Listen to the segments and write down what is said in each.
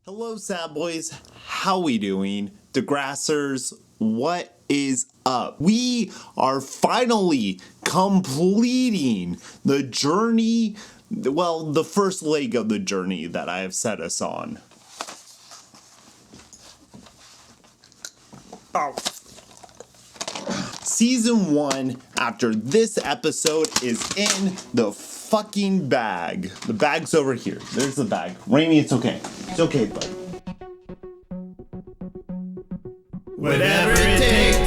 Hello, sad boys. How we doing? Degrassers, what is up? We are finally completing the journey, well, the first leg of the journey that I have set us on. Oh. Season 1, after this episode, is in the fucking bag. The bag's over here. There's the bag. Rainy, it's okay. It's okay, bud. Whatever it takes,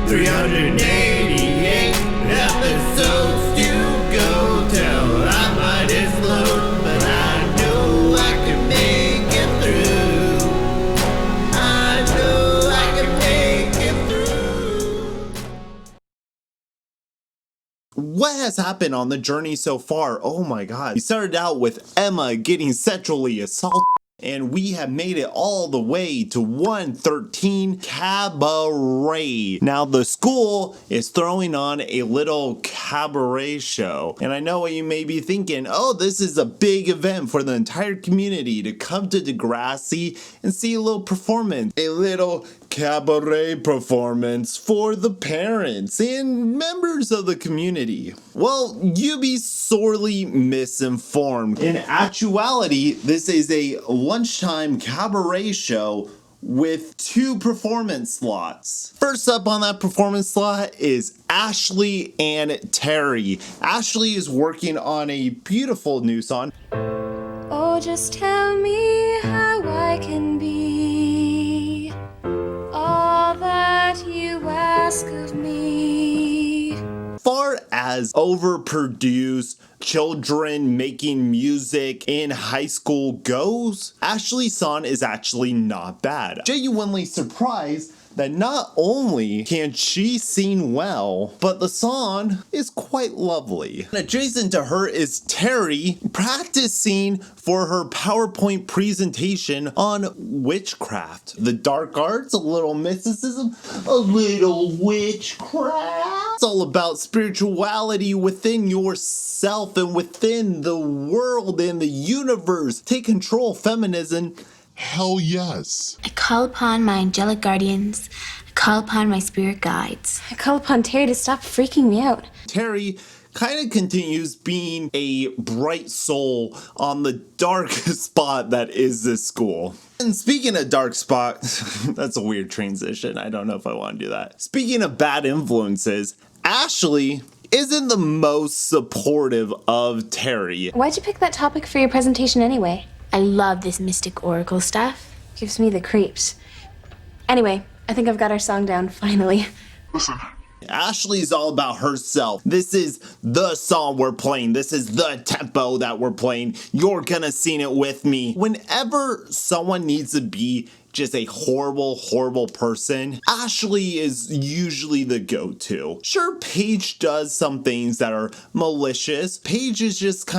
388 episodes to go till I might explode, but I know I can make it through. I know I can make it through. What has happened on the journey so far? Oh my god. We started out with Emma getting sexually assaulted, and we have made it all the way to 113 Cabaret. Now the school is throwing on a little cabaret show. And I know what you may be thinking, oh, this is a big event for the entire community to come to Degrassi and see a little performance. A little cabaret performance for the parents and members of the community. Well, you be sorely misinformed. In actuality, this is a lunchtime cabaret show with 2 performance slots. First up on that performance slot is Ashley and Terry. Ashley is working on a beautiful new song. Oh, just tell me how I can be all that you ask of me. Far as overproduced children making music in high school goes, Ashley's song is actually not bad. Genuinely surprised that not only can she sing well, but the song is quite lovely. And adjacent to her is Terry practicing for her PowerPoint presentation on witchcraft. The dark arts, a little mysticism, a little witchcraft. It's all about spirituality within yourself and within the world and the universe. Take control, feminism. Hell yes. I call upon my angelic guardians. I call upon my spirit guides. I call upon Terry to stop freaking me out. Terry kind of continues being a bright soul on the dark spot that is this school. And speaking of dark spot, that's a weird transition. I don't know if I want to do that. Speaking of bad influences, Ashley isn't the most supportive of Terry. Why'd you pick that topic for your presentation anyway? I love this mystic oracle stuff. Gives me the creeps. Anyway, I think I've got our song down, finally. Listen. Ashley's all about herself. This is the song we're playing. This is the tempo that we're playing. You're gonna sing it with me. Whenever someone needs to be just a horrible person, Ashley is usually the go-to. Sure, Paige does some things that are malicious. Paige is just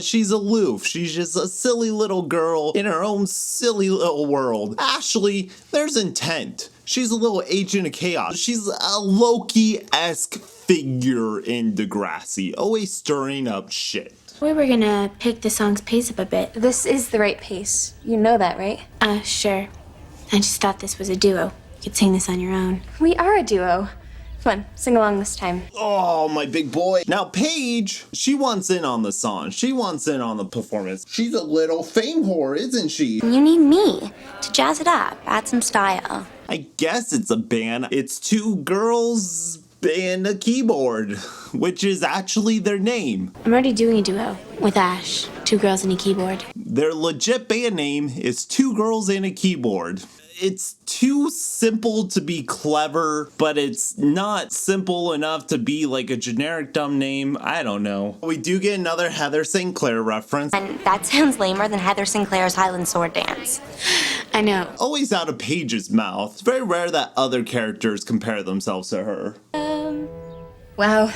she's aloof. She's just a silly little girl in her own silly little world. Ashley, there's intent. She's a little agent of chaos. She's a Loki-esque figure in Degrassi, always stirring up shit. We were gonna pick the song's pace up a bit. This is the right pace. You know that, right? Sure. I just thought this was a duo. You could sing this on your own. We are a duo. Come on, sing along this time. Oh, my big boy. Now, Paige, she wants in on the song. She wants in on the performance. She's a little fame whore, isn't she? You need me to jazz it up, add some style. I guess it's a band. It's 2 girls and a keyboard, which is actually their name. I'm already doing a duo with Ash. 2 girls and a keyboard. Their legit band name is 2 Girls and a Keyboard. It's too simple to be clever, but it's not simple enough to be like a generic dumb name. I don't know. We do get another Heather St. Clair reference. And that sounds lamer than Heather Sinclair's Highland Sword Dance. I know. Always out of Paige's mouth. It's very rare that other characters compare themselves to her. Wow,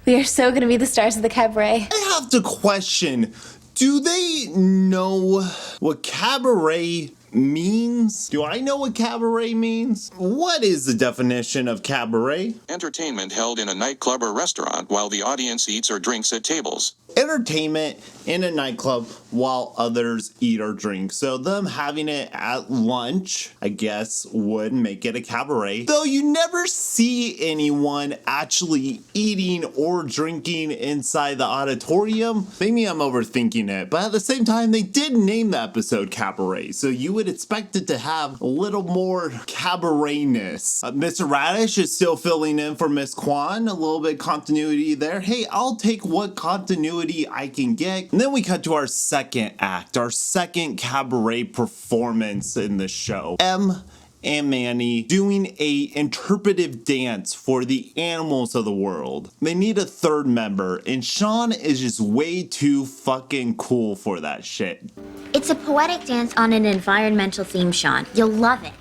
we are so gonna be the stars of the cabaret. I have to question, do they know what cabaret means? means? Do I know what cabaret means? What is the definition of cabaret? Entertainment held in a nightclub or restaurant while the audience eats or drinks at tables. Entertainment in a nightclub while others eat or drink. So them having it at lunch, I guess, would make it a cabaret. Though you never see anyone actually eating or drinking inside the auditorium. Maybe I'm overthinking it, but at the same time, they did name the episode Cabaret. So you would expect it to have a little more cabaretness. Mr. Radish is still filling in for Miss Kwan. A little bit of continuity there. Hey, I'll take what continuity I can get. And then we cut to our second act, our second cabaret performance in the show. Em and Manny doing a interpretive dance for the animals of the world. They need a third member, and Shawn is just way too fucking cool for that shit. It's a poetic dance on an environmental theme, Shawn. You'll love it.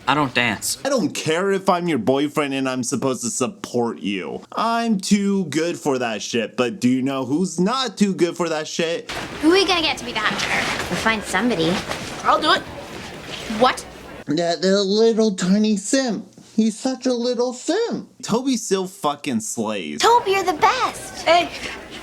I don't dance. I don't care if I'm your boyfriend and I'm supposed to support you. I'm too good for that shit, but do you know who's not too good for that shit? Who are we gonna get to be the hunter? We'll find somebody. I'll do it. What? That little tiny simp. He's such a little simp. Toby still fucking slays. Toby, you're the best. Hey,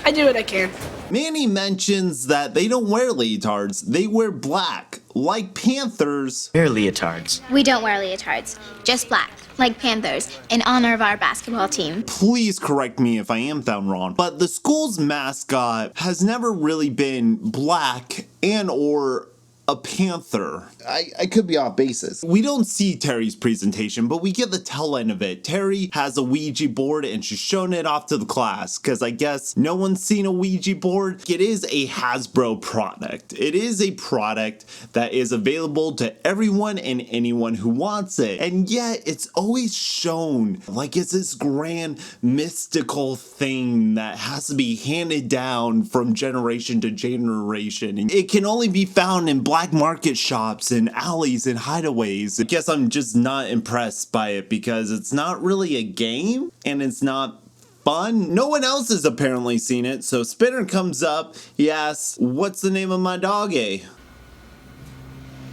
I do what I can. Manny mentions that they don't wear leotards, they wear black. Like Panthers. We're leotards. We don't wear leotards, just black, like Panthers, in honor of our basketball team. Please correct me if I am found wrong, but the school's mascot has never really been black and or a panther. I could be off basis. We don't see Terry's presentation, but we get the tail end of it. Terry has a Ouija board and she's showing it off to the class because I guess no one's seen a Ouija board. It is a Hasbro product. It is a product that is available to everyone and anyone who wants it. And yet it's always shown like it's this grand mystical thing that has to be handed down from generation to generation. And it can only be found in black market shops and alleys and hideaways. I guess I'm just not impressed by it because it's not really a game and it's not fun. No one else has apparently seen it, so Spinner comes up, he asks, what's the name of my dog, eh?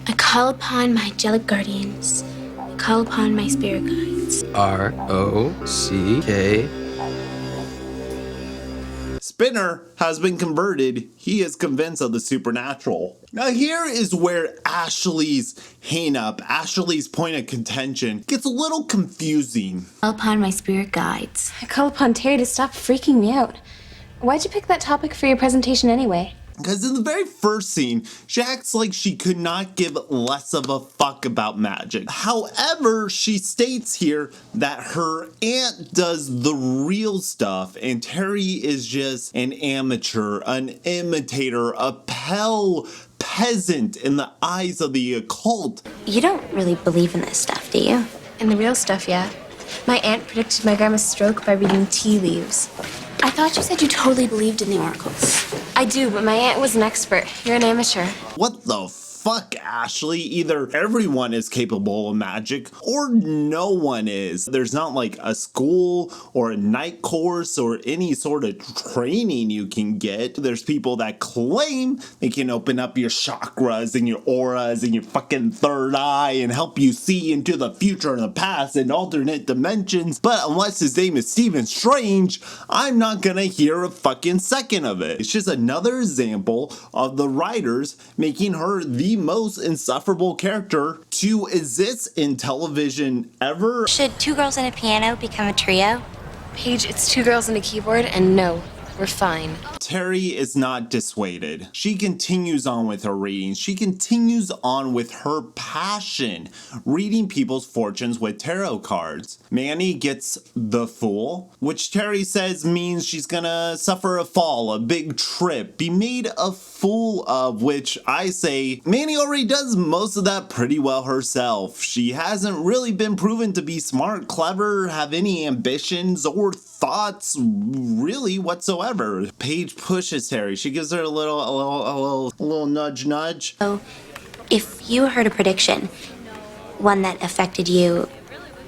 I call upon my angelic guardians. I call upon my spirit guides. R-O-C-K. Spinner has been converted. He is convinced of the supernatural. Now here is where Ashley's hang-up, Ashley's point of contention gets a little confusing. I call upon my spirit guides. I call upon Terry to stop freaking me out. Why'd you pick that topic for your presentation anyway? Because in the very first scene, she acts like she could not give less of a fuck about magic. However, she states here that her aunt does the real stuff and Terry is just an amateur, an imitator, a pale peasant in the eyes of the occult. You don't really believe in this stuff, do you? And the real stuff, yeah. My aunt predicted my grandma's stroke by reading tea leaves. I thought you said you totally believed in the oracles. I do, but my aunt was an expert. You're an amateur. What the fuck, Ashley? Either everyone is capable of magic or no one is. There's not like a school or a night course or any sort of training you can get. There's people that claim they can open up your chakras and your auras and your fucking third eye and help you see into the future and the past and alternate dimensions. But unless his name is Stephen Strange, I'm not gonna hear a fucking second of it. It's just another example of the writers making her the most insufferable character to exist in television ever. Should two girls and a piano become a trio? Paige, it's two girls and a keyboard, and no, we're fine. Terry is not dissuaded. She continues on with her readings. She continues on with her passion, reading people's fortunes with tarot cards. Manny gets the Fool, which Terry says means she's gonna suffer a fall, a big trip, be made a fool of, which I say Manny already does most of that pretty well herself. She hasn't really been proven to be smart, clever, have any ambitions or thoughts really whatsoever. Paige pushes Terry. She gives her a little nudge. So, if you heard a prediction, one that affected you,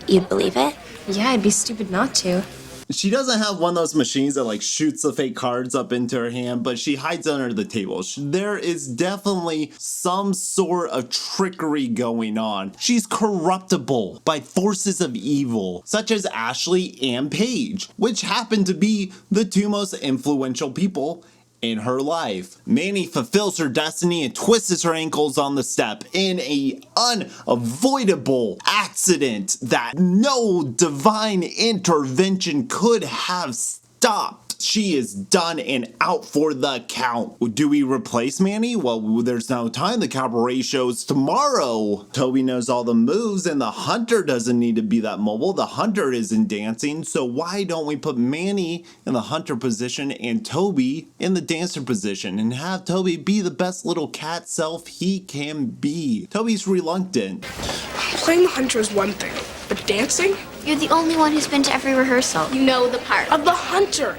you'd believe it? Yeah, I'd be stupid not to. She doesn't have one of those machines that like shoots the fake cards up into her hand, but she hides under the table. There is definitely some sort of trickery going on. She's corruptible by forces of evil, such as Ashley and Paige, which happen to be the two most influential people in her life. Manny fulfills her destiny and twists her ankles on the step in a unavoidable accident that no divine intervention could have stopped. She is done and out for the count. Do we replace Manny? Well, there's no time. The Cabaret show's tomorrow. Toby knows all the moves and the hunter doesn't need to be that mobile. The hunter isn't dancing, so why don't we put Manny in the hunter position and Toby in the dancer position and have Toby be the best little cat self he can be? Toby's reluctant. Playing the hunter is one thing, but dancing? You're the only one who's been to every rehearsal. You know the part of the hunter.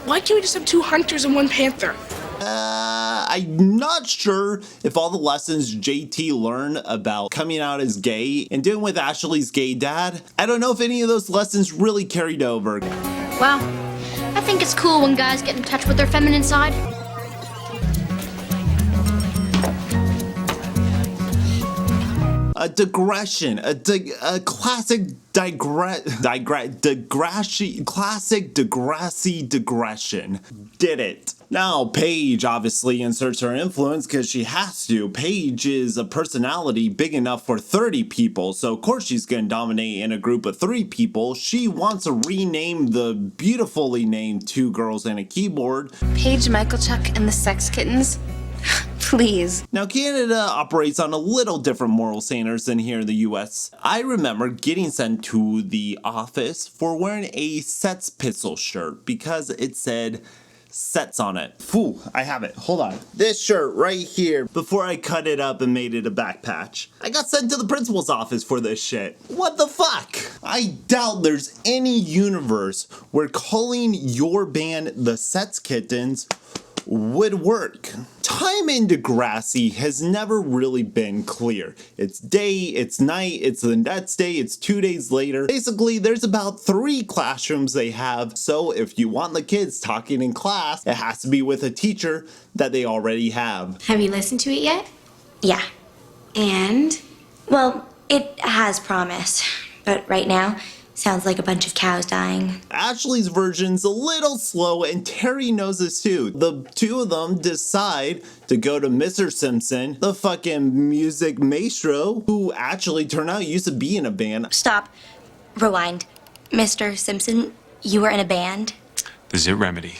Why can't we just have 2 hunters and 1 panther? I'm not sure if all the lessons JT learned about coming out as gay and dealing with Ashley's gay dad, I don't know if any of those lessons really carried over. Well, I think it's cool when guys get in touch with their feminine side. A digression, a classic classic Degrassi digression. Did it. Now, Paige obviously inserts her influence because she has to. Paige is a personality big enough for 30 people, so of course she's going to dominate in a group of 3 people. She wants to rename the beautifully named 2 Girls and a Keyboard. Paige Michaelchuck and the Sex Kittens? Please. Now, Canada operates on a little different moral standards than here in the US. I remember getting sent to the office for wearing a Sets Pistol shirt because it said Sets on it. Phew, I have it. Hold on. This shirt right here, before I cut it up and made it a back patch. I got sent to the principal's office for this shit. What the fuck? I doubt there's any universe where calling your band the Sets Kittens would work. Time in Degrassi has never really been clear. It's day, it's night, it's the next day, it's 2 days later. Basically, there's about 3 classrooms they have, so if you want the kids talking in class, it has to be with a teacher that they already have. Have you listened to it yet? Yeah. And? Well, it has promise. But right now, sounds like a bunch of cows dying. Ashley's version's a little slow, and Terry knows this too. The 2 of them decide to go to Mr. Simpson, the fucking music maestro, who actually turned out used to be in a band. Stop. Rewind. Mr. Simpson, you were in a band? The Zit Remedy.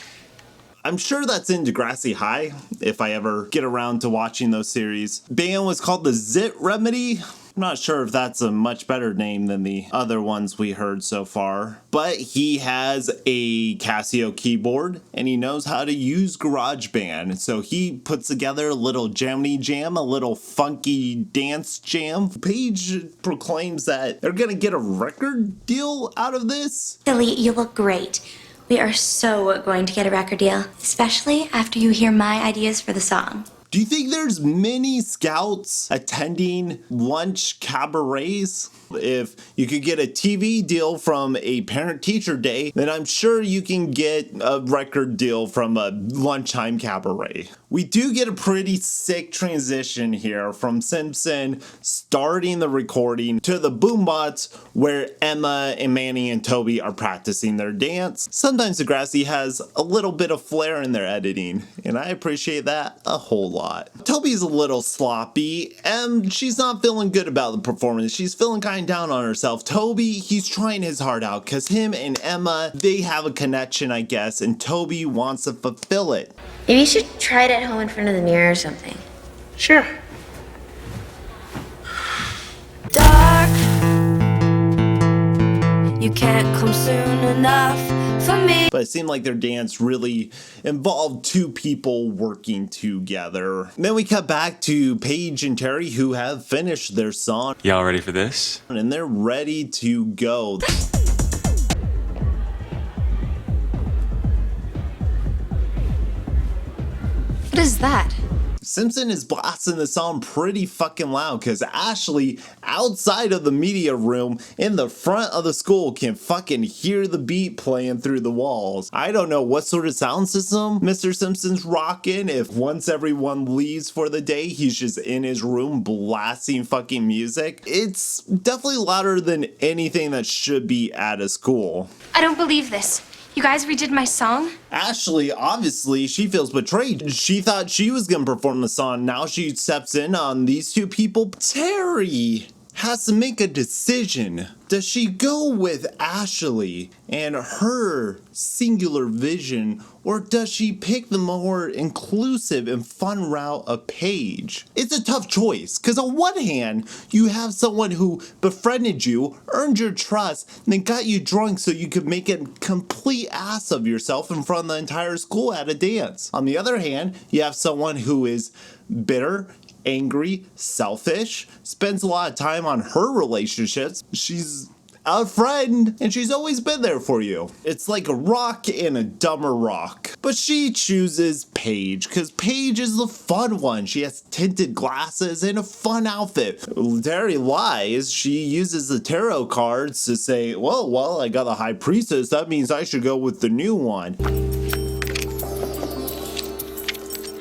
I'm sure that's in Degrassi High, if I ever get around to watching those series. Band was called the Zit Remedy. I'm not sure if that's a much better name than the other ones we heard so far. But he has a Casio keyboard and he knows how to use GarageBand. So he puts together a little jammy jam, a little funky dance jam. Paige proclaims that they're gonna get a record deal out of this. Billy, you look great. We are so going to get a record deal, especially after you hear my ideas for the song. Do you think there's many scouts attending lunch cabarets? If you could get a TV deal from a parent-teacher day, then I'm sure you can get a record deal from a lunchtime cabaret. We do get a pretty sick transition here from Simpson starting the recording to the boombots where Emma and Manny and Toby are practicing their dance. Sometimes Degrassi has a little bit of flair in their editing, and I appreciate that a whole lot. Toby's a little sloppy, and she's not feeling good about the performance. She's feeling kind of down on herself. Toby, he's trying his heart out because him and Emma, they have a connection, I guess, and Toby wants to fulfill it. Maybe you should try it at home in front of the mirror or something. Sure. Dark, you can't come soon enough for me. But it seemed like their dance really involved 2 people working together. And then we cut back to Paige and Terry, who have finished their song. Y'all ready for this? And they're ready to go. What is that? Simpson is blasting the song pretty fucking loud because Ashley, outside of the media room in the front of the school, can fucking hear the beat playing through the walls. I don't know what sort of sound system Mr. Simpson's rocking, if once everyone leaves for the day, he's just in his room blasting fucking music. It's definitely louder than anything that should be at a school. I don't believe this. You guys redid my song? Ashley, obviously, she feels betrayed. She thought she was gonna perform the song. Now she steps in on these two people. Terry has to make a decision. Does she go with Ashley and her singular vision, or does she pick the more inclusive and fun route of Paige? It's a tough choice, because on one hand, you have someone who befriended you, earned your trust, and then got you drunk so you could make a complete ass of yourself in front of the entire school at a dance. On the other hand, you have someone who is bitter, angry, selfish, spends a lot of time on her relationships. She's a friend, and she's always been there for you. It's like a rock and a dumber rock. But she chooses Paige, because Paige is the fun one. She has tinted glasses and a fun outfit. Terry lies. She uses the tarot cards to say, well, I got the High Priestess. That means I should go with the new one.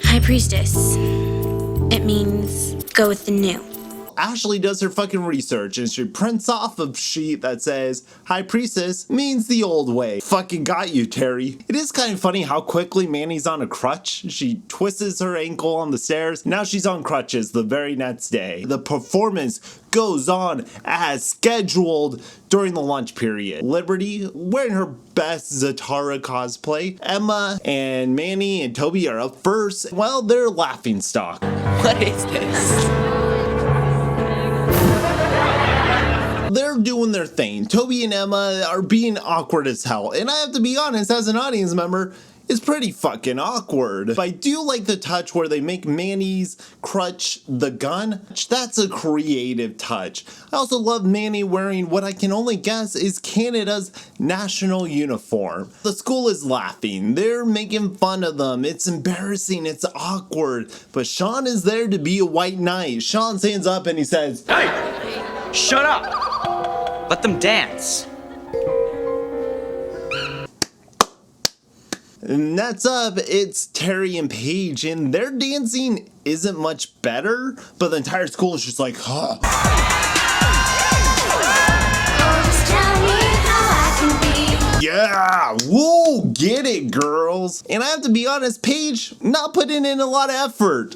High Priestess. It means go with the new. Ashley does her fucking research and she prints off a sheet that says High Priestess means the old way. Fucking got you, Terry. It is kind of funny how quickly Manny's on a crutch. She twists her ankle on the stairs. Now she's on crutches the very next day. The performance goes on as scheduled during the lunch period. Liberty, wearing her best Zatara cosplay. Emma and Manny and Toby are up first. Well, they're laughing stock. What is this? They're doing their thing. Toby and Emma are being awkward as hell. And I have to be honest, as an audience member, it's pretty fucking awkward. But I do like the touch where they make Manny's crutch the gun. That's a creative touch. I also love Manny wearing what I can only guess is Canada's national uniform. The school is laughing. They're making fun of them. It's embarrassing. It's awkward. But Shawn is there to be a white knight. Shawn stands up and he says, Hey! Shut up! Let them dance. And that's up, it's Terry and Paige, and their dancing isn't much better, but the entire school is just like, huh. Yeah, whoa, get it, girls. And I have to be honest, Paige, not putting in a lot of effort.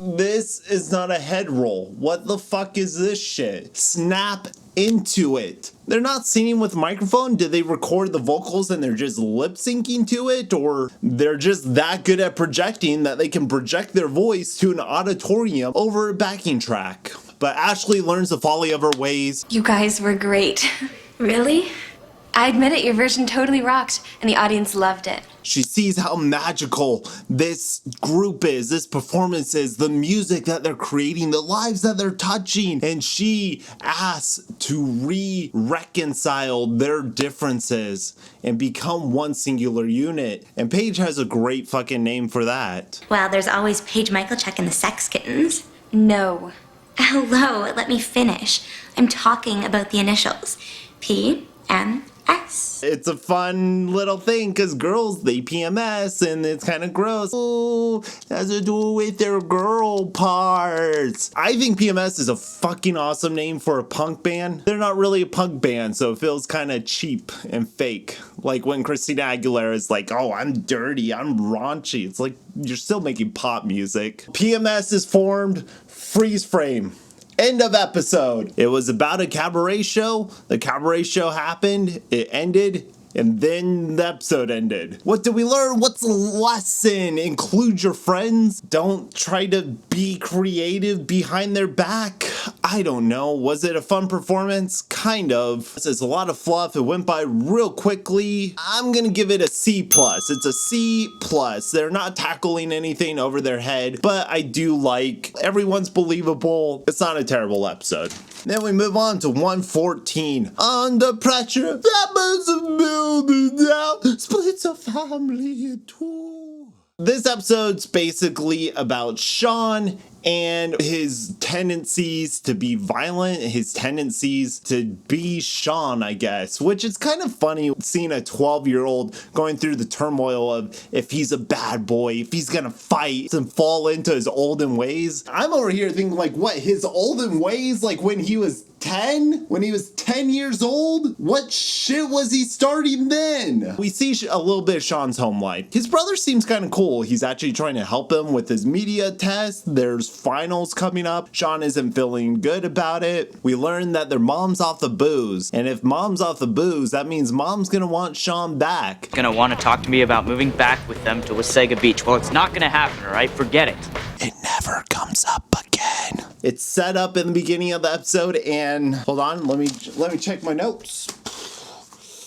This is not a head roll. What the fuck is this shit? Snap into it. They're not singing with microphone. Did they record the vocals and they're just lip syncing to it? Or they're just that good at projecting that they can project their voice to an auditorium over a backing track? But Ashley learns the folly of her ways. You guys were great. Really? I admit it, your version totally rocked, and the audience loved it. She sees how magical this group is, this performance is, the music that they're creating, the lives that they're touching, and she asks to reconcile their differences and become one singular unit. And Paige has a great fucking name for that. Well, there's always Paige Michaelchuck and the Sex Kittens. No. Hello, let me finish. I'm talking about the initials. PMS. It's a fun little thing because girls, they PMS and it's kind of gross. Oh, has to do with their girl parts. I think PMS is a fucking awesome name for a punk band. They're not really a punk band, so it feels kind of cheap and fake. Like when Christina Aguilera is like, oh, I'm dirty, I'm raunchy. It's like you're still making pop music. PMS is formed, freeze frame. End of episode. It was about a cabaret show. The cabaret show happened. It ended. And then the episode ended. What did we learn? What's the lesson? Include your friends. Don't try to be creative behind their back. I don't know. Was it a fun performance? Kind of. It's a lot of fluff. It went by real quickly. I'm gonna give it a C+. It's a C+. They're not tackling anything over their head, but I do like everyone's believable. It's not a terrible episode. Then we move on to 114. Under pressure, that burns a building down, splits a family in two. This episode's basically about Shawn and his tendencies to be violent, his tendencies to be Shawn, I guess, which is kind of funny seeing a 12-year-old going through the turmoil of if he's a bad boy, if he's gonna fight and fall into his olden ways. I'm over here thinking like, what, his olden ways, like when he was 10? When he was 10 years old? What shit was he starting then? We see a little bit of Shawn's home life. His brother seems kind of cool. He's actually trying to help him with his media test. There's finals coming up. Shawn isn't feeling good about it. We learn that their mom's off the booze. And if mom's off the booze, that means mom's gonna want Shawn back. Gonna want to talk to me about moving back with them to Wasaga Beach. Well, it's not gonna happen, all right? Forget it. It never comes up again. It's set up in the beginning of the episode, and hold on, let me check my notes.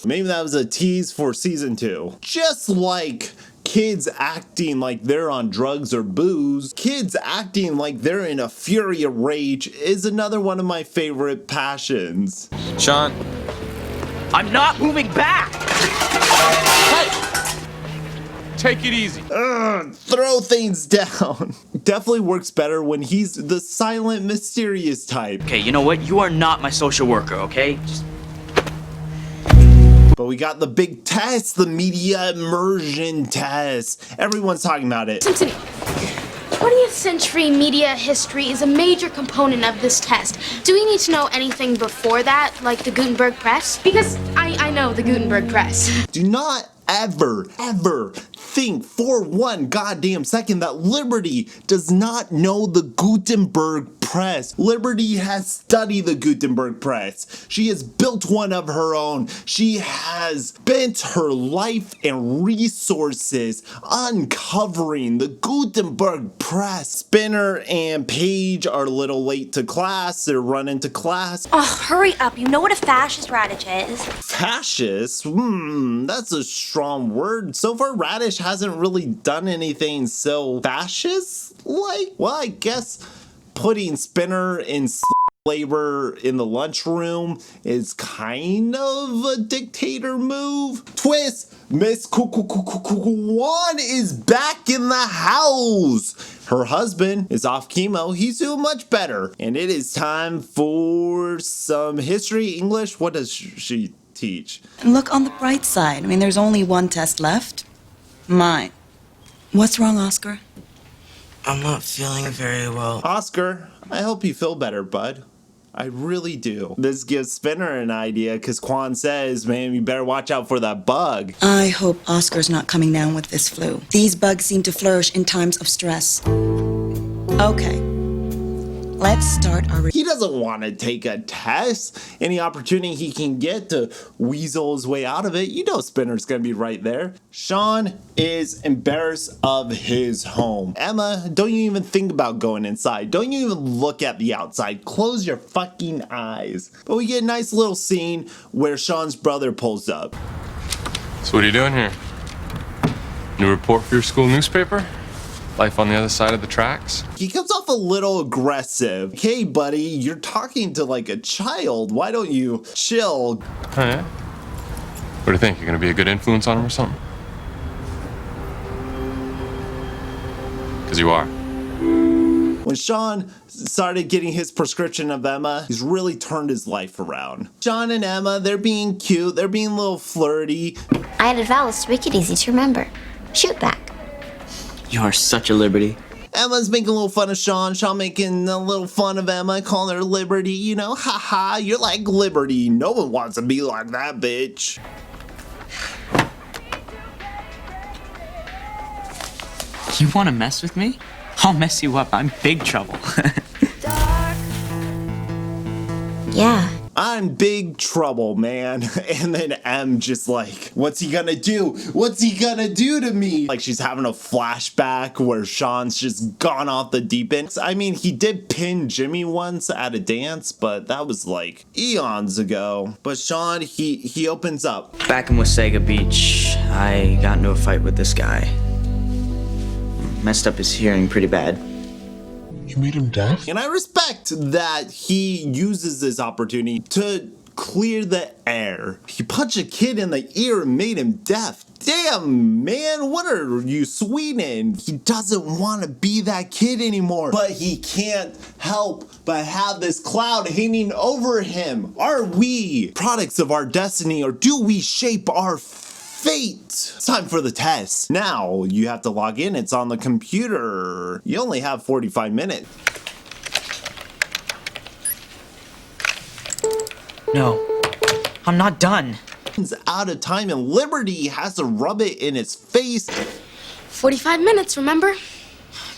Maybe that was a tease for season 2. Just like kids acting like they're on drugs or booze, kids acting like they're in a fury of rage is another one of my favorite passions. Shawn. I'm not moving back! Take it easy. Throw things down. Definitely works better when he's the silent, mysterious type. Okay, you know what? You are not my social worker, okay? But we got the big test, the media immersion test. Everyone's talking about it. Listen to me. 20th century media history is a major component of this test. Do we need to know anything before that, like the Gutenberg Press? Because I know the Gutenberg Press. Do not ever think for one goddamn second that Liberty does not know the Gutenberg Press. Liberty has studied the Gutenberg Press. She has built one of her own. She has spent her life and resources uncovering the Gutenberg Press. Spinner and Paige are a little late to class. They're running to class. Oh, hurry up. You know what a fascist radish is. Fascist? That's a strong word. So far, Radish hasn't really done anything so fascist-like. Well, I guess putting Spinner in labor in the lunchroom is kind of a dictator move. Twist! Miss Kwan is back in the house. Her husband is off chemo. He's doing much better. And it is time for some history, English. What does she teach? Look on the bright side. I mean, there's only one test left. Mine. What's wrong, Oscar? I'm not feeling very well. Oscar, I hope you feel better, bud. I really do. This gives Spinner an idea because Quan says, man, you better watch out for that bug. I hope Oscar's not coming down with this flu. These bugs seem to flourish in times of stress. Okay. Let's start our... He doesn't want to take a test. Any opportunity he can get to weasel his way out of it, you know Spinner's going to be right there. Shawn is embarrassed of his home. Emma, don't you even think about going inside. Don't you even look at the outside. Close your fucking eyes. But we get a nice little scene where Shawn's brother pulls up. So what are you doing here? New report for your school newspaper? Life on the other side of the tracks? He comes off a little aggressive. Hey, buddy, you're talking to like a child. Why don't you chill? Oh, yeah? What do you think? You're gonna be a good influence on him or something? Because you are. When Shawn started getting his prescription of Emma, he's really turned his life around. Shawn and Emma, they're being cute. They're being a little flirty. I added vowels to make it easy to remember. Shoot back. You are such a liberty. Emma's making a little fun of Shawn. Shawn making a little fun of Emma, calling her Liberty. You know, haha, you're like Liberty. No one wants to be like that, bitch. You want to mess with me? I'll mess you up. I'm big trouble. Yeah. I'm big trouble, man. And then M just like, what's he gonna do? What's he gonna do to me? Like she's having a flashback where Shawn's just gone off the deep end. I mean, he did pin Jimmy once at a dance, but that was like eons ago. But Shawn, he opens up. Back in Wasaga Beach, I got into a fight with this guy. Messed up his hearing pretty bad. You made him deaf? And I respect that he uses this opportunity to clear the air. He punched a kid in the ear and made him deaf. Damn, man, what are you, Sweden? He doesn't want to be that kid anymore, but he can't help but have this cloud hanging over him. Are we products of our destiny, or do we shape our fate? It's time for the test. Now, you have to log in. It's on the computer. You only have 45 minutes. No, I'm not done. He's out of time and Liberty has to rub it in his face. 45 minutes, remember?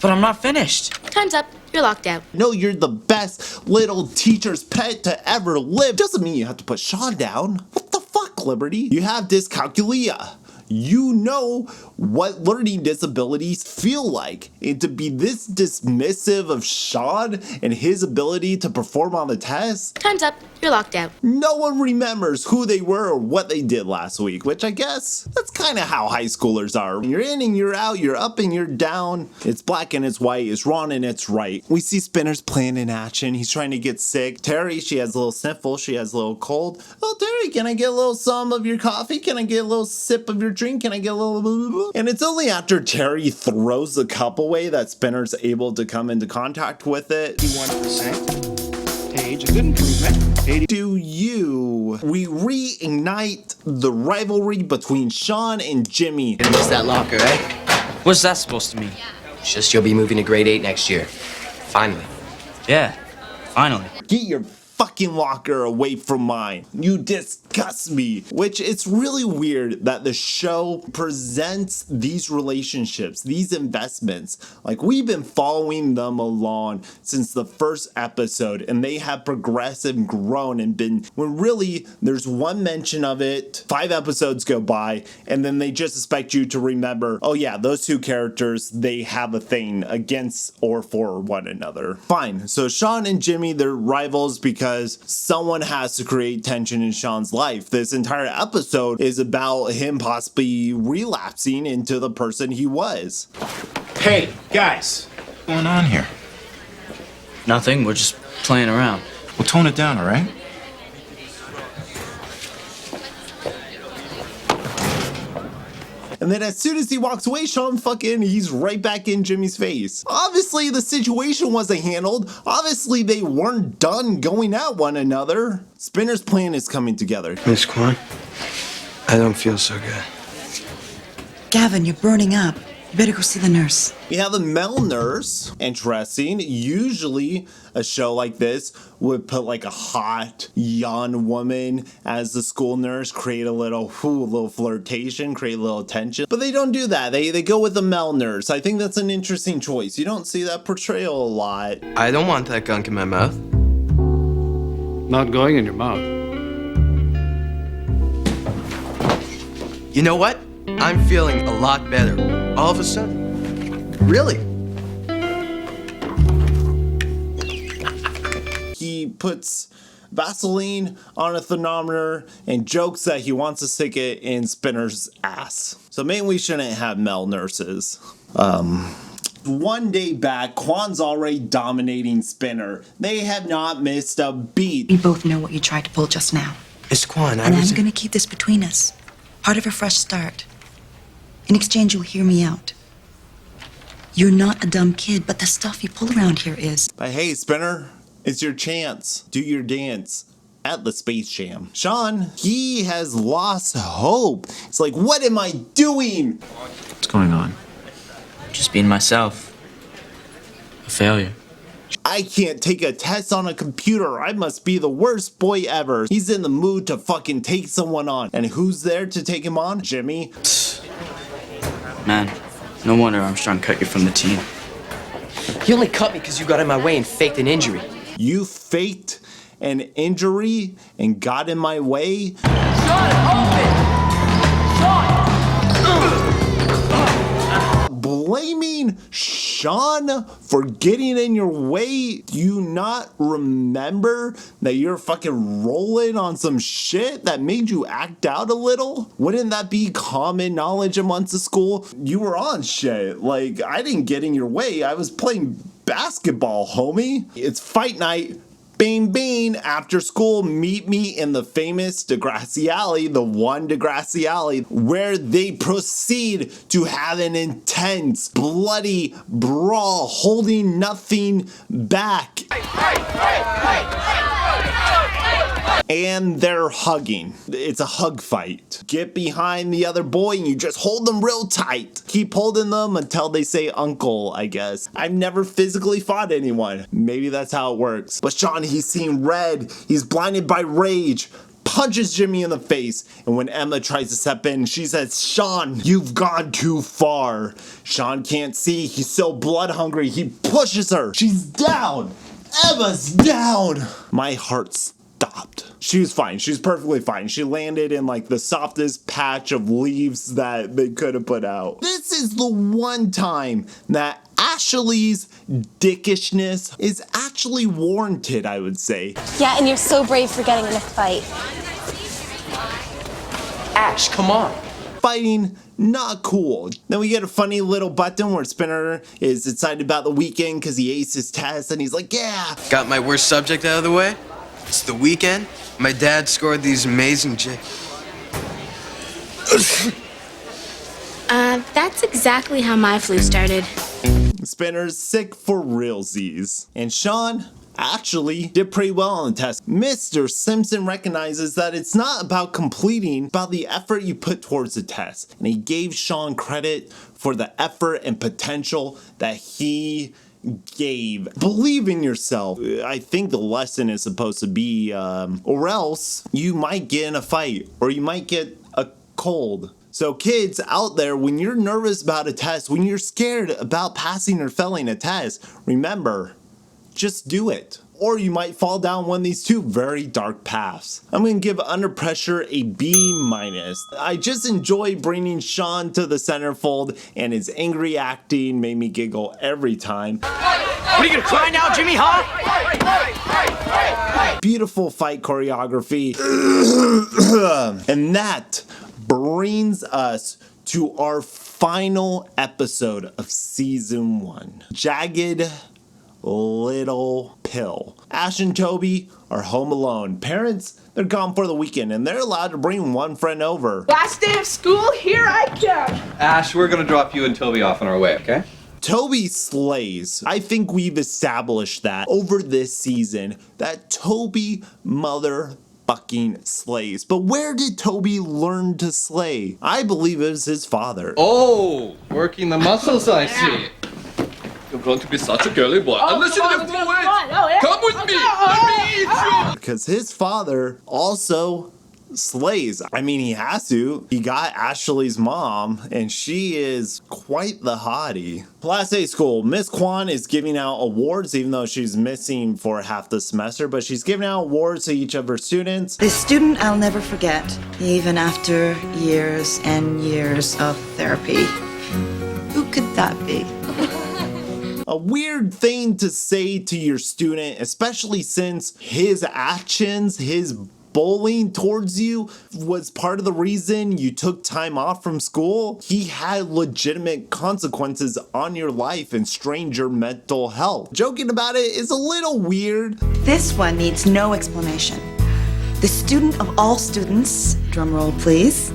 But I'm not finished. Time's up. You're locked out. No, you're the best little teacher's pet to ever live. Doesn't mean you have to put Shawn down. What the fuck, Liberty? You have dyscalculia. You know what learning disabilities feel like. And to be this dismissive of Shawn and his ability to perform on the test. Time's up. You're locked out. No one remembers who they were or what they did last week, which I guess that's kind of how high schoolers are. You're in and you're out, you're up and you're down. It's black and it's white, it's wrong and it's right. We see Spinner's plan in action. He's trying to get sick. Terry, she has a little sniffle, she has a little cold. Oh, Terry, can I get a little some of your coffee? Can I get a little sip of your drink? Can I get a little blah, blah, blah? And it's only after Terry throws the cup away that Spinner's able to come into contact with it. 81%. Page, a good improvement. 80. Do you? We reignite the rivalry between Shawn and Jimmy. Gonna miss that locker, eh? What's that supposed to mean? It's just you'll be moving to grade 8 next year. Finally. Yeah, finally. Get your fucking locker away from mine. You disgust me. Which it's really weird that the show presents these relationships, these investments, like we've been following them along since the first episode, and they have progressed and grown and been, when really there's one mention of it, 5 episodes go by, and then they just expect you to remember, oh yeah, those two characters, they have a thing against or for one another. Fine, so Shawn and Jimmy, they're rivals because someone has to create tension in Shawn's life. This entire episode is about him possibly relapsing into the person he was. Hey, guys. What's going on here? Nothing, we're just playing around. We'll tone it down, all right? And then as soon as he walks away, Shawn he's right back in Jimmy's face. Obviously, the situation wasn't handled. Obviously, they weren't done going at one another. Spinner's plan is coming together. Miss Kwan, I don't feel so good. Gavin, you're burning up. You better go see the nurse. We have a male nurse. Interesting. Usually a show like this would put like a hot young woman as the school nurse, create a little flirtation, create a little tension. But they don't do that. They go with the male nurse. I think that's an interesting choice. You don't see that portrayal a lot. I don't want that gunk in my mouth. Not going in your mouth. You know what? I'm feeling a lot better. All of a sudden. Really? He puts Vaseline on a thermometer and jokes that he wants to stick it in Spinner's ass. So maybe we shouldn't have male nurses. One day back, Kwan's already dominating Spinner. They have not missed a beat. We both know what you tried to pull just now. Miss Kwan, And I'm gonna keep this between us. Part of a fresh start. In exchange, you'll hear me out. You're not a dumb kid, but the stuff you pull around here is. But hey, Spinner, it's your chance. Do your dance at the Space Jam. Shawn, he has lost hope. It's like, what am I doing? What's going on? Just being myself. A failure. I can't take a test on a computer. I must be the worst boy ever. He's in the mood to fucking take someone on. And who's there to take him on? Jimmy. Man, no wonder Armstrong cut you from the team. He only cut me because you got in my way and faked an injury. You faked an injury and got in my way? Shawn, open! Shawn! Blaming Shawn for getting in your way. Do you not remember that you're fucking rolling on some shit that made you act out a little? Wouldn't that be common knowledge amongst the school? You were on shit. Like, I didn't get in your way. I was playing basketball, homie. It's fight night. Bing, bing, after school, meet me in the famous Degrassi Alley, the one Degrassi Alley, where they proceed to have an intense, bloody brawl, holding nothing back. And they're hugging. It's a hug fight. Get behind the other boy and you just hold them real tight. Keep holding them until they say uncle, I guess. I've never physically fought anyone. Maybe that's how it works. But Shawn, he's seeing red. He's blinded by rage. Punches Jimmy in the face. And when Emma tries to step in, she says, Shawn, you've gone too far. Shawn can't see. He's so blood hungry. He pushes her. She's down. Emma's down. My heart stopped. She was fine. She was perfectly fine. She landed in like the softest patch of leaves that they could have put out. This is the one time that Ashley's dickishness is actually warranted, I would say. Yeah, and you're so brave for getting in a fight. Ash, come on. Fighting, not cool. Then we get a funny little button where Spinner is excited about the weekend because he aced his test and he's like, yeah. Got my worst subject out of the way? It's the weekend. My dad scored these amazing That's exactly how my flu started. Spinner's sick for realsies. And Shawn actually did pretty well on the test. Mr. Simpson recognizes that it's not about completing, about the effort you put towards the test. And he gave Shawn credit for the effort and potential that he gave. Believe in yourself. I think the lesson is supposed to be, or else you might get in a fight or you might get a cold. So kids out there, when you're nervous about a test, when you're scared about passing or failing a test, remember, just do it. Or you might fall down one of these two very dark paths. I'm going to give Under Pressure a B-. I just enjoy bringing Shawn to the centerfold, and his angry acting made me giggle every time. What are you going to cry now, Jimmy, huh? Beautiful fight choreography. And that brings us to our final episode of season 1. Jagged Little Pill. Ash and Toby are home alone. Parents, they're gone for the weekend and they're allowed to bring one friend over. Last day of school, here I come. Ash, we're gonna drop you and Toby off on our way, okay? Toby slays. I think we've established that over this season that Toby motherfucking slays. But where did Toby learn to slay? I believe it was his father. Oh, working the muscles, I see. You're going to be such a girly boy. Unless you live through it. Come with me. Let me eat you. Because his father also slays. I mean, he has to. He got Ashley's mom, and she is quite the hottie. Last day of school, Miss Kwan is giving out awards, even though she's missing for half the semester, but she's giving out awards to each of her students. This student I'll never forget, even after years and years of therapy. Who could that be? A weird thing to say to your student, especially since his actions, his bullying towards you was part of the reason you took time off from school. He had legitimate consequences on your life and strained your mental health. Joking about it is a little weird. This one needs no explanation. The student of all students, drumroll please,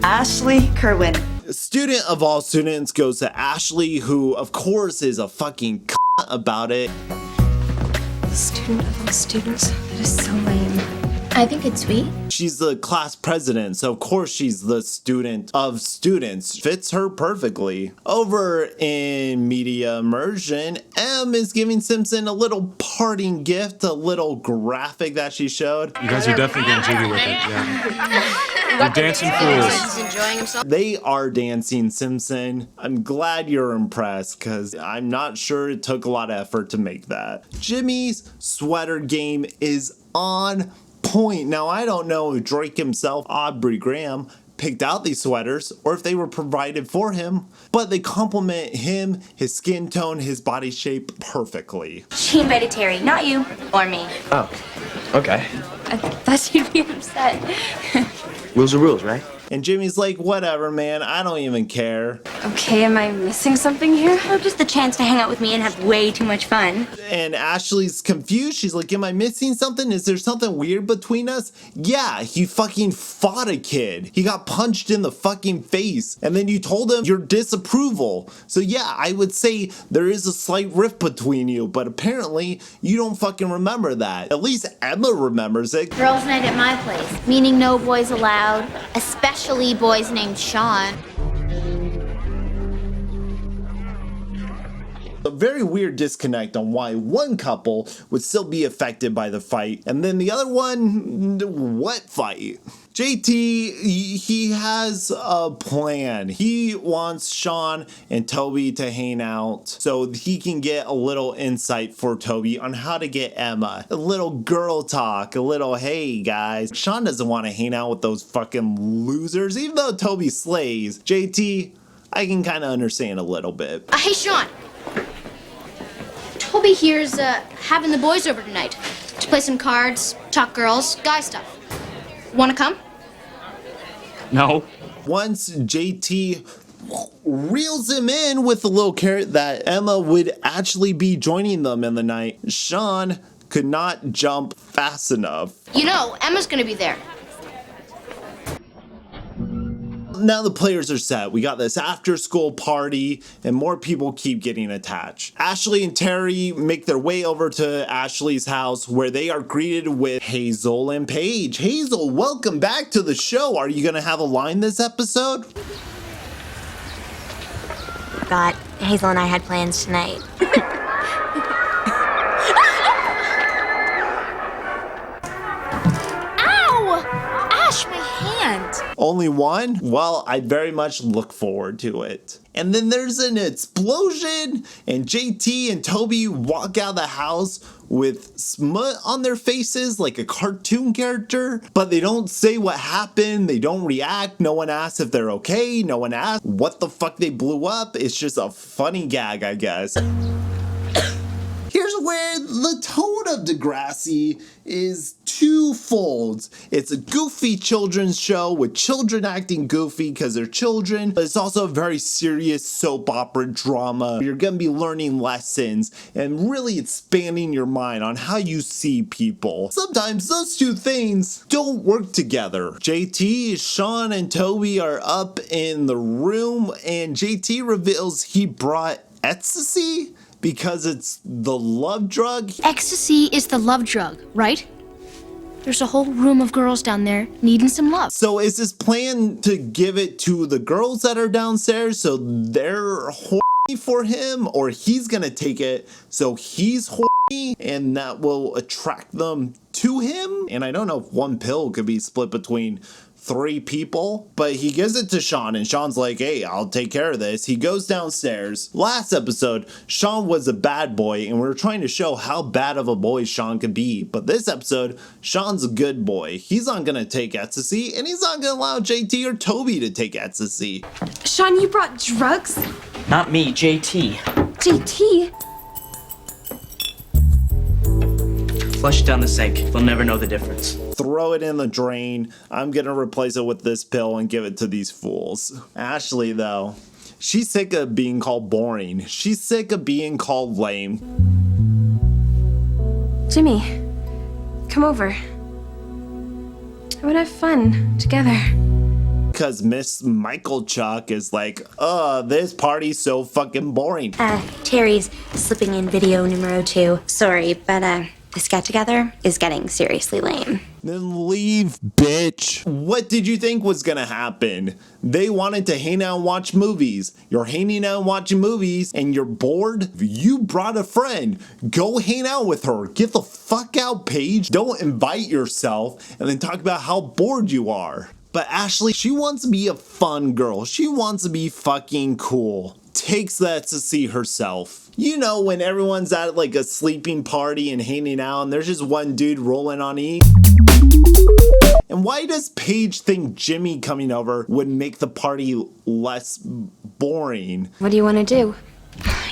Ashley Kerwin. Student of all students goes to Ashley, who of course is a fucking about it. Student of all students? That is so lame. I think it's sweet. She's the class president, so of course she's the student of students. Fits her perfectly. Over in media immersion, Em is giving Simpson a little parting gift, a little graphic that she showed. You guys are definitely getting jiggy with it, yeah. You're dancing fools. They are dancing, Simpson. I'm glad you're impressed, because I'm not sure it took a lot of effort to make that. Jimmy's sweater game is on point. Now, I don't know if Drake himself, Aubrey Graham, picked out these sweaters or if they were provided for him, but they complement him, his skin tone, his body shape perfectly. She invited Terry, not you or me. Oh, okay. I thought you'd be upset. Rules are rules, right? And Jimmy's like, whatever, man, I don't even care. Okay, am I missing something here? Oh, just the chance to hang out with me and have way too much fun. And Ashley's confused. She's like, am I missing something? Is there something weird between us? Yeah, he fucking fought a kid. He got punched in the fucking face. And then you told him your disapproval. So yeah, I would say there is a slight rift between you, but apparently you don't fucking remember that. At least Emma remembers it. Girls' night at my place, meaning no boys allowed, especially boys named Shawn. A very weird disconnect on why one couple would still be affected by the fight, and then the other one, what fight? JT, he has a plan. He wants Shawn and Toby to hang out so he can get a little insight for Toby on how to get Emma. A little girl talk, a little, hey guys. Shawn doesn't want to hang out with those fucking losers, even though Toby slays. JT, I can kind of understand a little bit. Hey, Shawn. Toby here's having the boys over tonight to play some cards, talk girls, guy stuff. Wanna come? No. Once JT reels him in with the little carrot that Emma would actually be joining them in the night, Shawn could not jump fast enough. You know, Emma's gonna be there. Now the players are set. We got this after school party and more people keep getting attached. Ashley and Terry make their way over to Ashley's house where they are greeted with Hazel and Paige. Hazel, welcome back to the show. Are you gonna have a line this episode? God, Hazel and I had plans tonight. Ow! Ash, my hand! Only one? Well, I very much look forward to it. And then there's an explosion, and JT and Toby walk out of the house with smut on their faces like a cartoon character, but they don't say what happened, they don't react, no one asks if they're okay, no one asks what the fuck they blew up. It's just a funny gag, I guess. Here's where the tone of Degrassi is twofold. It's a goofy children's show with children acting goofy because they're children, but it's also a very serious soap opera drama. You're gonna be learning lessons and really expanding your mind on how you see people. Sometimes those two things don't work together. JT, Shawn, and Toby are up in the room and JT reveals he brought ecstasy because it's the love drug. Ecstasy is the love drug, right? There's a whole room of girls down there needing some love. So is his plan to give it to the girls that are downstairs so they're horny for him, or he's gonna take it so he's horny and that will attract them to him? And I don't know if one pill could be split between 3 people, but he gives it to Shawn and Shawn's like, hey, I'll take care of this. He goes downstairs. Last episode, Shawn was a bad boy and we were trying to show how bad of a boy Shawn could be, but this episode, Shawn's a good boy. He's not gonna take ecstasy and he's not gonna allow JT or Toby to take ecstasy. Shawn, you brought drugs? Not me, JT. JT? Flush it down the sink. They'll never know the difference. Throw it in the drain. I'm gonna replace it with this pill and give it to these fools. Ashley, though, she's sick of being called boring. She's sick of being called lame. Jimmy, come over. I would have fun together. Because Miss Michael Chuck is like, this party's so fucking boring. Terry's slipping in video numero 2. Sorry, but this get-together is getting seriously lame. Then leave, bitch. What did you think was gonna happen? They wanted to hang out and watch movies. You're hanging out and watching movies and you're bored? You brought a friend. Go hang out with her. Get the fuck out, Paige. Don't invite yourself and then talk about how bored you are. But Ashley, she wants to be a fun girl. She wants to be fucking cool. Takes that to see herself. You know, when everyone's at like a sleeping party and hanging out and there's just one dude rolling on E. And why does Paige think Jimmy coming over would make the party less boring? What do you want to do?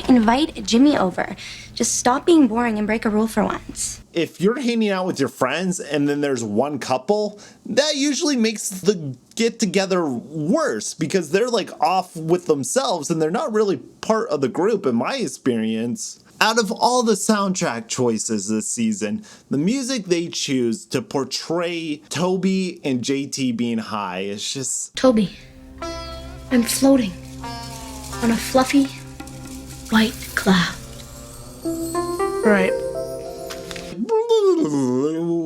Invite Jimmy over. Just stop being boring and break a rule for once. If you're hanging out with your friends and then there's one couple, that usually makes the get together worse because they're like off with themselves and they're not really part of the group in my experience. Out of all the soundtrack choices this season, the music they choose to portray Toby and JT being high is just... Toby, I'm floating on a fluffy white cloud. Right.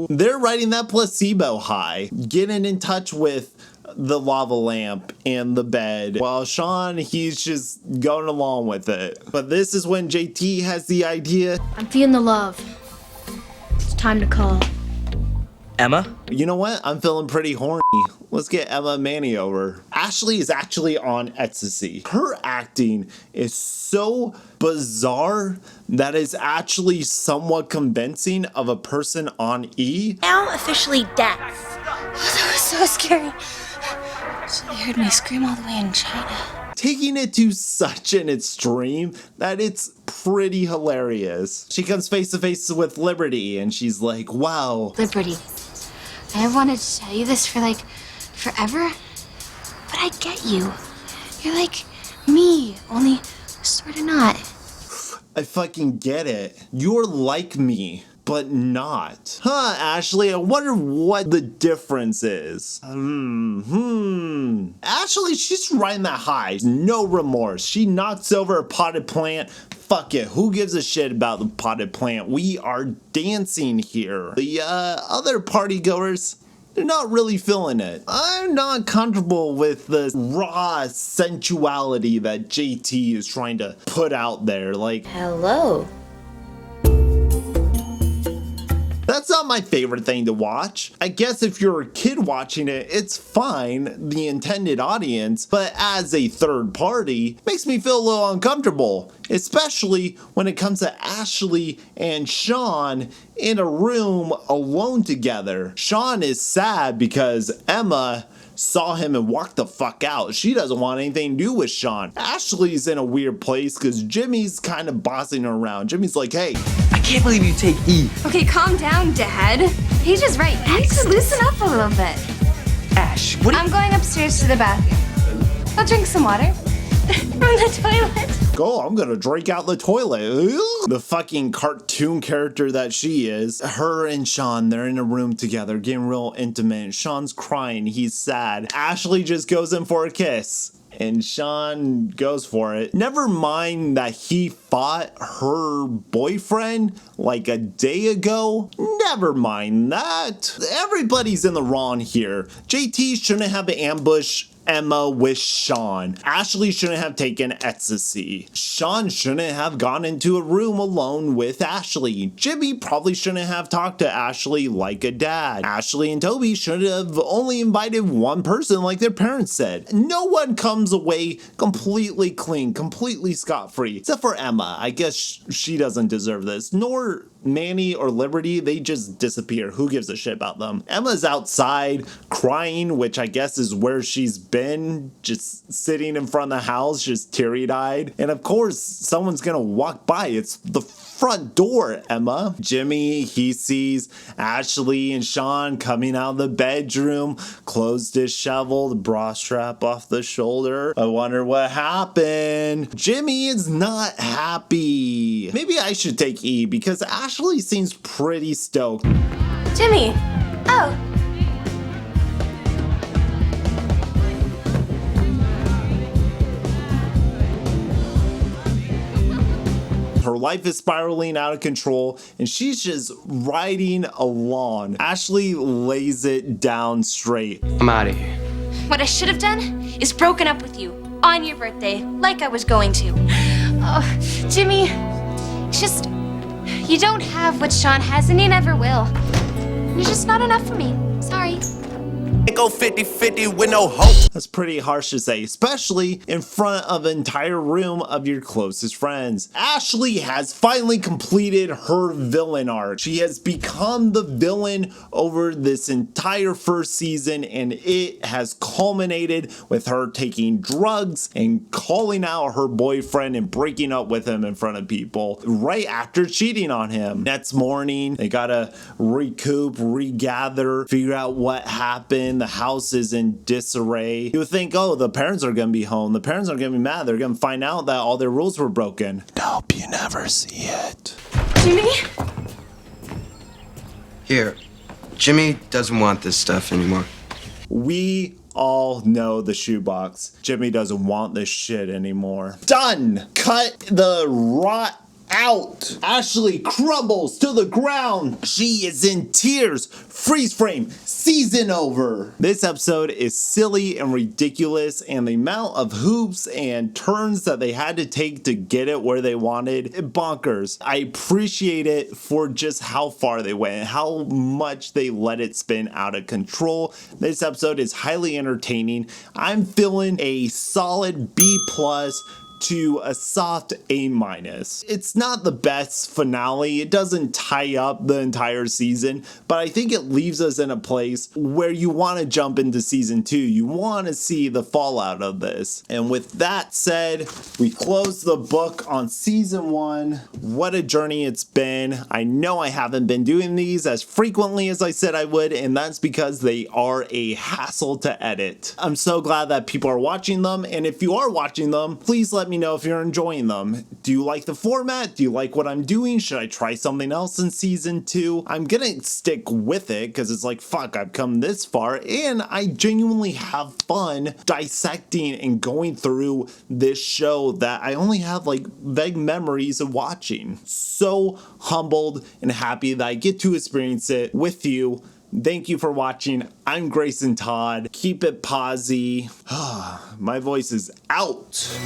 They're riding that placebo high, getting in touch with the lava lamp and the bed, while Shawn, he's just going along with it. But this is when JT has the idea. I'm feeling the love. It's time to call. Emma? You know what? I'm feeling pretty horny. Let's get Emma and Manny over. Ashley is actually on ecstasy. Her acting is so bizarre that is actually somewhat convincing of a person on E. Now officially death. That was so scary. So they heard me scream all the way in China. Taking it to such an extreme that it's pretty hilarious. She comes face to face with Liberty and she's like, wow. Liberty, I have wanted to tell you this for like forever, but I get you. You're like me, only sort of not. I fucking get it. You're like me, but not. Huh, Ashley, I wonder what the difference is. Ashley, she's riding that high. No remorse. She knocks over a potted plant. Fuck it. Who gives a shit about the potted plant? We are dancing here. The other party goers, they're not really feeling it. I'm not comfortable with the raw sensuality that JT is trying to put out there. Like, hello. That's not my favorite thing to watch. I guess if you're a kid watching it, it's fine, the intended audience, but as a third party, it makes me feel a little uncomfortable, especially when it comes to Ashley and Shawn in a room alone together. Shawn is sad because Emma saw him and walked the fuck out. She doesn't want anything to do with Shawn. Ashley's in a weird place because Jimmy's kind of bossing her around. Jimmy's like, hey. I can't believe you take E. Okay, calm down, Dad. He's just right. You need to loosen up a little bit. Ash, what I'm going upstairs to the bathroom. I'll drink some water. From the toilet. Go, I'm gonna drink out the toilet. Ugh. The fucking cartoon character that she is. Her and Shawn, they're in a room together, getting real intimate. Shawn's crying, he's sad. Ashley just goes in for a kiss. And Shawn goes for it. Never mind that he fought her boyfriend like a day ago. Never mind that. Everybody's in the wrong here. JT shouldn't have ambushed Emma with Shawn. Ashley shouldn't have taken ecstasy. Shawn shouldn't have gone into a room alone with Ashley. Jimmy probably shouldn't have talked to Ashley like a dad. Ashley and Toby should have only invited one person like their parents said. No one comes away completely clean, completely scot-free, except for Emma. I guess she doesn't deserve this, nor Manny or Liberty. They just disappear. Who gives a shit about them? Emma's outside crying, which I guess is where she's been, just sitting in front of the house, just teary-eyed. And of course, someone's gonna walk by. It's the front door, Emma. Jimmy, he sees Ashley and Shawn coming out of the bedroom, clothes disheveled, bra strap off the shoulder. I wonder what happened. Jimmy is not happy. Maybe I should take E because Ashley seems pretty stoked. Jimmy! Oh! Her life is spiraling out of control and she's just riding along. Ashley lays it down straight. I'm out of here. What I should have done is broken up with you on your birthday, like I was going to. Oh, Jimmy, it's just, you don't have what Shawn has and you never will. You're just not enough for me. Sorry. Go 50-50 with no hope. That's pretty harsh to say, especially in front of an entire room of your closest friends. Ashley has finally completed her villain arc. She has become the villain over this entire first season, and it has culminated with her taking drugs and calling out her boyfriend and breaking up with him in front of people right after cheating on him. Next morning, they gotta recoup, regather, figure out what happened. The house is in disarray. You would think, oh, the parents are gonna be home. The parents are gonna be mad. They're gonna find out that all their rules were broken. Nope, you never see it. Jimmy? Here, Jimmy doesn't want this stuff anymore. We all know the shoebox. Jimmy doesn't want this shit anymore. Done! Cut the rot out. Ashley crumbles to the ground. She is in tears. Freeze frame. Season over. This episode is silly and ridiculous, and the amount of hoops and turns that they had to take to get it where they wanted, bonkers. I appreciate it for just how far they went, how much they let it spin out of control. This episode is highly entertaining. I'm feeling a solid B+ to a soft A-. It's not the best finale. It doesn't tie up the entire season, but I think it leaves us in a place where you want to jump into season 2. You want to see the fallout of this. And with that said, we close the book on season 1. What a journey it's been. I know I haven't been doing these as frequently as I said I would, and that's because they are a hassle to edit. I'm so glad that people are watching them, and if you are watching them, please let me know if you're enjoying them. Do you like the format? Do you like what I'm doing? Should I try something else in season 2? I'm gonna stick with it because it's like, fuck, I've come this far and I genuinely have fun dissecting and going through this show that I only have like vague memories of watching. So humbled and happy that I get to experience it with you. Thank you for watching. I'm Grayson Todd. Keep it posy. My voice is out.